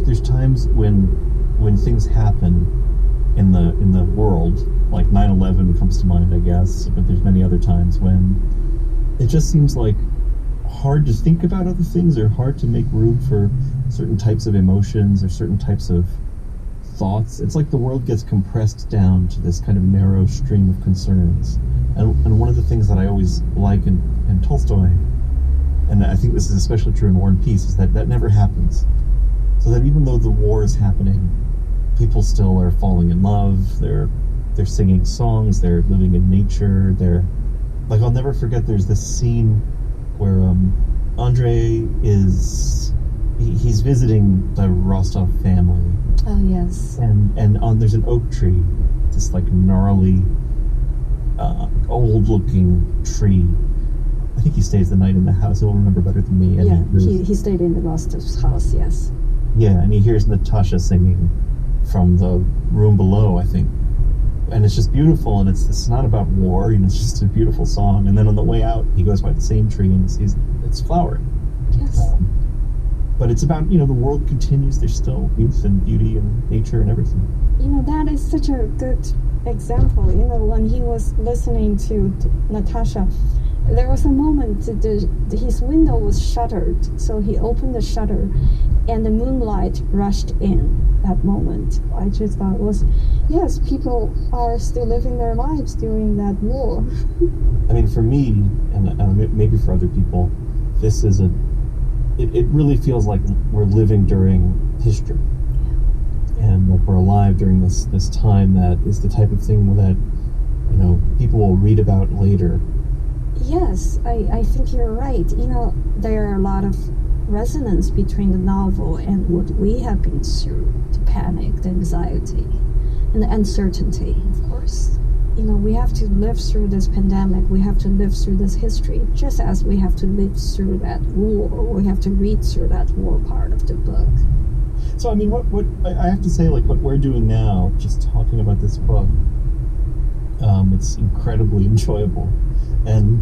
there's times when things happen in the world, like 9/11 comes to mind, I guess, but there's many other times when it just seems like hard to think about other things, or hard to make room for certain types of emotions or certain types of thoughts. It's like the world gets compressed down to this kind of narrow stream of concerns. And one of the things that I always like in Tolstoy, and I think this is especially true in War and Peace, is that never happens. So that even though the war is happening, people still are falling in love, they're singing songs, they're living in nature, like, I'll never forget, there's this scene where Andrei he's visiting the Rostov family. Oh, yes. And there's an oak tree, this like gnarly, old-looking tree. I think he stays the night in the house. He'll remember better than me. And he stayed in the Rostov's house, yes. Yeah, and he hears Natasha singing from the room below, I think. And it's just beautiful, and it's not about war, it's just a beautiful song. And then on the way out, he goes by the same tree and he sees it's flowering. Yes. But it's about, the world continues. There's still youth and beauty and nature and everything. That is such a good example. When he was listening to Natasha, there was a moment his window was shuttered, so he opened the shutter, and the moonlight rushed in. That moment, I just thought yes, people are still living their lives during that war. I mean, for me, and maybe for other people, this is it really feels like we're living during history, and like we're alive during this time that is the type of thing that people will read about later. Yes, I think you're right. There are a lot of resonance between the novel and what we have been through, the panic, the anxiety, and the uncertainty, of course. We have to live through this pandemic, we have to live through this history, just as we have to live through that war, we have to read through that war part of the book. So, I mean, what I have to say, like, what we're doing now, just talking about this book, it's incredibly enjoyable, and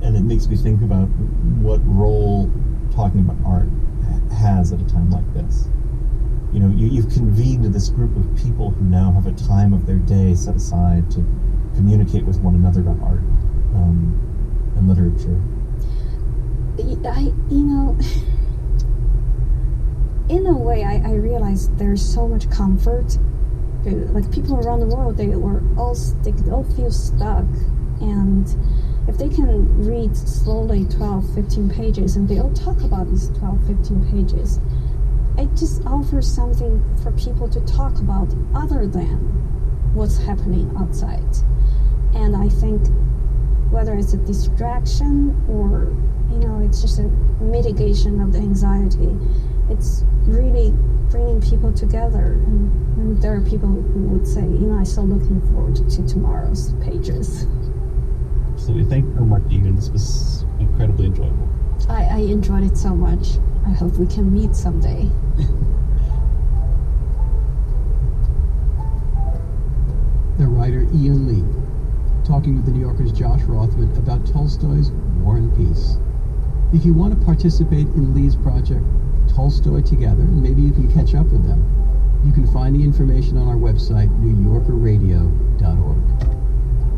it makes me think about what role talking about art has at a time like this. You've convened this group of people who now have a time of their day set aside to communicate with one another about art and literature. In a way, I realized there's so much comfort. Like, people around the world, they all feel stuck, and if they can read slowly 12-15 pages, and they all talk about these 12-15 pages, it just offers something for people to talk about other than what's happening outside. And I think whether it's a distraction or it's just a mitigation of the anxiety, it's really bringing people together. And there are people who would say, I'm so looking forward to tomorrow's pages. Absolutely. Thank you so much, Ian. This was incredibly enjoyable. I enjoyed it so much. I hope we can meet someday. The writer Ian Lee, talking with the New Yorker's Josh Rothman about Tolstoy's War and Peace. If you want to participate in Lee's project, Tolstoy Together, and maybe you can catch up with them, you can find the information on our website, newyorkerradio.org.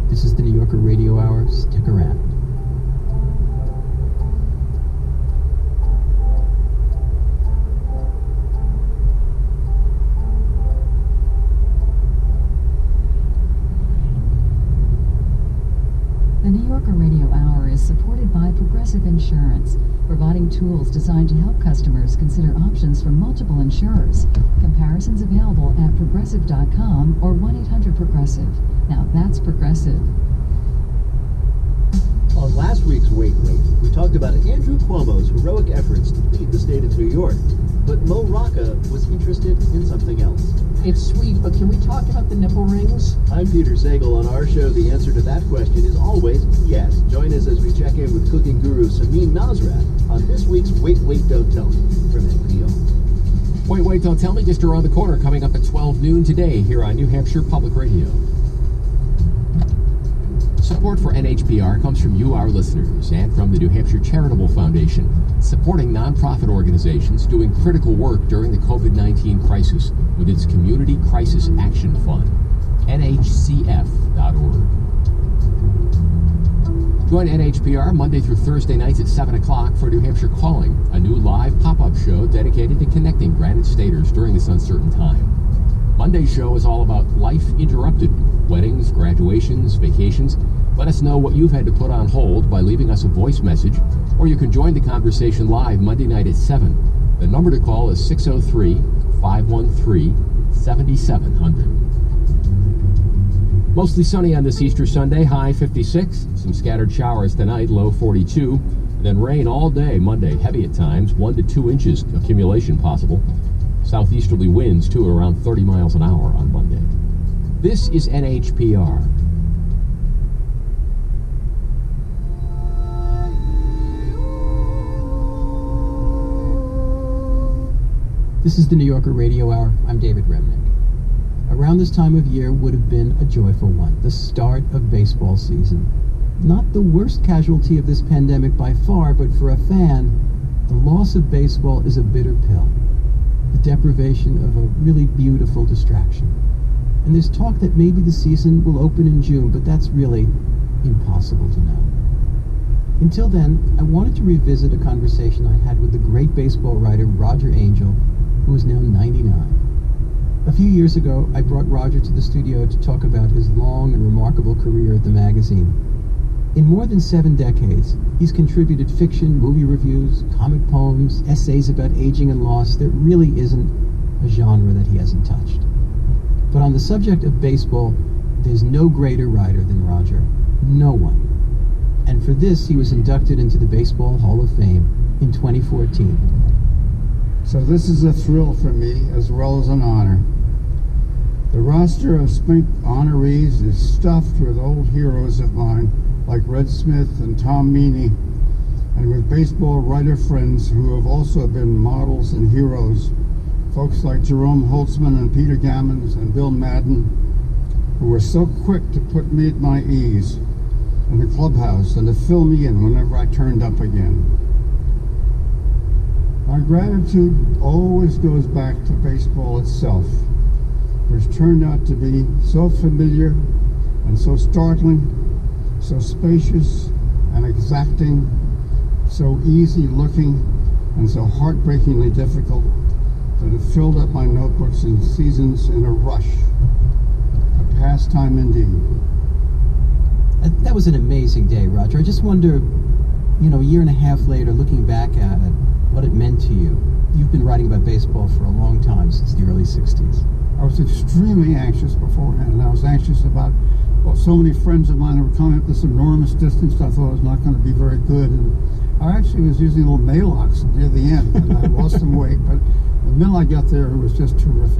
This is the New Yorker Radio Hour. Stick around. The New Yorker Radio Hour is supported by Progressive Insurance, providing tools designed to help customers consider options from multiple insurers. Comparisons available at progressive.com or 1-800-PROGRESSIVE. Now that's Progressive. On last week's Wait, we talked about Andrew Cuomo's heroic efforts to lead the state of New York, but Mo Rocca was interested in something else. It's sweet, but can we talk about the nipple rings? I'm Peter Sagal. On our show, the answer to that question is always yes. Join us as we check in with cooking guru Samin Nasrat on this week's Wait, Don't Tell Me from NPR. Wait, Don't Tell Me, just around the corner, coming up at 12 noon today here on New Hampshire Public Radio. Support for NHPR comes from you, our listeners, and from the New Hampshire Charitable Foundation, supporting nonprofit organizations doing critical work during the COVID-19 crisis with its Community Crisis Action Fund, nhcf.org. Join NHPR Monday through Thursday nights at 7 o'clock for New Hampshire Calling, a new live pop-up show dedicated to connecting Granite Staters during this uncertain time. Monday's show is all about life interrupted, weddings, graduations, vacations. Let us know what you've had to put on hold by leaving us a voice message, or you can join the conversation live Monday night at 7. The number to call is 603-513-7700. Mostly sunny on this Easter Sunday, high 56. Some scattered showers tonight, low 42. Then rain all day Monday, heavy at times, 1 to 2 inches accumulation possible. Southeasterly winds, too, at around 30 miles an hour on Monday. This is NHPR. This is the New Yorker Radio Hour. I'm David Remnick. Around this time of year would have been a joyful one, the start of baseball season. Not the worst casualty of this pandemic by far, but for a fan, the loss of baseball is a bitter pill. The deprivation of a really beautiful distraction. And there's talk that maybe the season will open in June, but that's really impossible to know. Until then, I wanted to revisit a conversation I had with the great baseball writer Roger Angell, who is now 99. A few years ago, I brought Roger to the studio to talk about his long and remarkable career at the magazine. In more than 7 decades, he's contributed fiction, movie reviews, comic poems, essays about aging and loss. There really isn't a genre that he hasn't touched. But on the subject of baseball, there's no greater writer than Roger. No one. And for this, he was inducted into the Baseball Hall of Fame in 2014. So this is a thrill for me as well as an honor. The roster of Spink honorees is stuffed with old heroes of mine like Red Smith and Tom Meany, and with baseball writer friends who have also been models and heroes, folks like Jerome Holtzman and Peter Gammons and Bill Madden, who were so quick to put me at my ease in the clubhouse and to fill me in whenever I turned up again. My gratitude always goes back to baseball itself, which turned out to be so familiar and so startling, so spacious and exacting, so easy looking and so heartbreakingly difficult that it filled up my notebooks in seasons in a rush. A pastime indeed. That was an amazing day, Roger. I just wonder, a year and a half later, looking back at it, what it meant to you. You've been writing about baseball for a long time, since the early 60s. I was extremely anxious beforehand, and I was anxious about so many friends of mine who were coming up this enormous distance that I thought was not going to be very good. And I actually was using little Maalox near the end, and I lost some weight, but the minute I got there, it was just terrific.